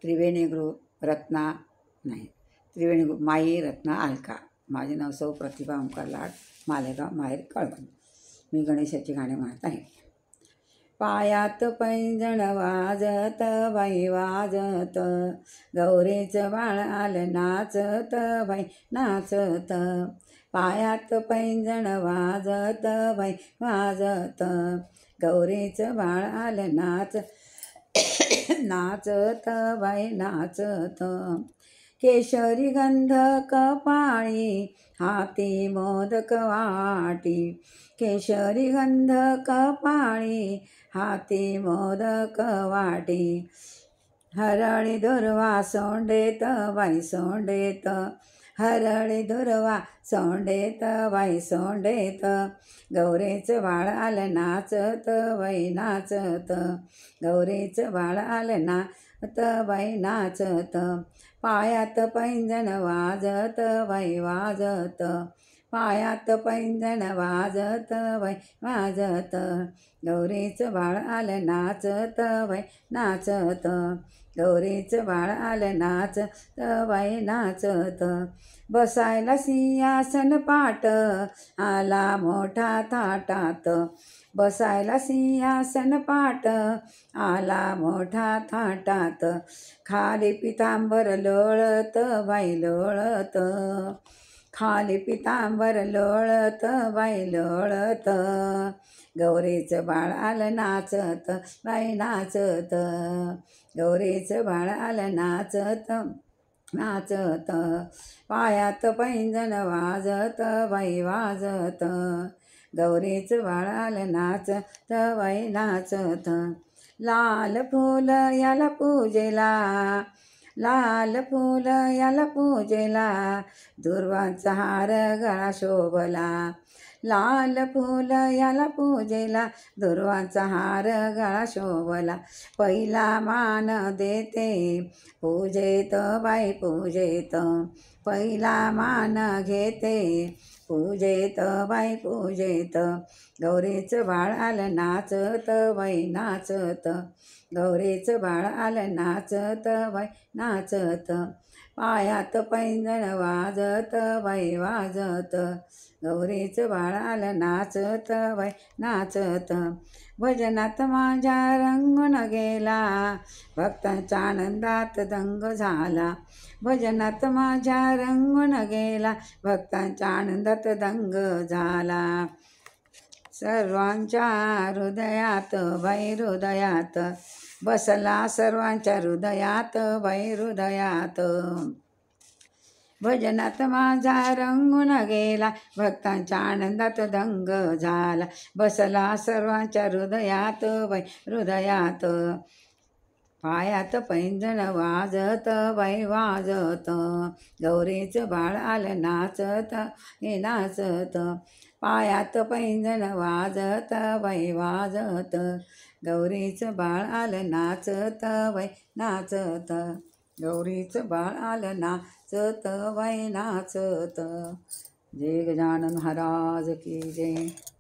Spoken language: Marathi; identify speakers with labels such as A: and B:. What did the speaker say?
A: त्रिवेणी रत्ना नाही त्रिवेणी माई रत्ना अलका. माझे नाव सौ प्रतिभा ओंकार लाड, मालेगाव माहेर कळवण. मी गणेशाची गाणे म्हणत आहे. पायात पैंजण वाजत बाई वाजत, गौरीचं बाळ आलं नाचत बाई नाचत. पायात पैंजण वाजत बाई वाजत, गौरीचं बाळ आलं नाचत बाई नाचत. केशरी गंध कपाळी, हाती मोदक वाटी. केशरी गंध कपाळी, हाती मोदक वाटी. हरळी दुर्वा सोंडेत बाई सोंडेत, हरळी दुर्वा सोंडेत बाई सोंडेत. गौरीचं बाळ आलं नाचत बाई नाचत, गौरीचं बाळ आलं नाचत बाई नाचत. पायात पैंजण वाजत बाई वाजत, पायात पैंजण वाजत बाई वाजत. गौरीचं बाळ आलं नाचत बाई नाचत, गौरीचं बाळ आलं नाचत बाई नाचत. बसायला सिंहासन पाट, आला मोठा थाटात. बसायला सिंहासन पाट, आला मोठा थाटात. खाली पितांबर लोळत बाई लोळत, खाली पितांबर लोळत बाई लोळत. गौरीचं बाळ आलं नाचत बाई नाचत, गौरीचं बाळ आलं नाचत नाचत. पायात पैंजण वाजत बाई वाजत, गौरीचं बाळ आलं नाचत बाई नाचत. लाल फूल याला पूजेला, लाल फूल याला पूजेला, दुर्वांचा हार गळा शोभला. लाल फूल याला पूजेला, दुर्वांचा हार गळा शोभला. पहिला मान देते पूजेत बाई पूजेत, पहिला मान घेते पूजेत बाई पूजेत. गौरीचं बाळ आलं नाचत बाई नाचत, गौरीचं बाळ आलं नाचत बाई नाचत. पायात पैंजण वाजत बाई वाजत, गौरीचं बाळ आलं नाचत बाई नाचत. भजनात माझ्या रंगून गेला, भक्तांच्या आनंदात दंग झाला. भजनात माझ्या रंगून गेला, भक्तांच्या आनंदात दंग झाला. सर्वांच्या हृदयात बाई हृदयात बसला, सर्वांच्या हृदयात बाई हृदयात. भजनात माझा रंगून गेला, भक्तांच्या आनंदात दंग झाला. बसला सर्वांच्या हृदयात बाई हृदयात. पायात पैंजण वाजत बाई वाजत, गौरीचं बाळ आलं नाचत हे नाचत. पायात पैंजण वाजत बाई वाजत, गौरीचं बाळ आलं नाचत बाई नाचत, गौरीचं बाळ आलं नाचत बाई नाचत. जय गजानन महाराज की जय.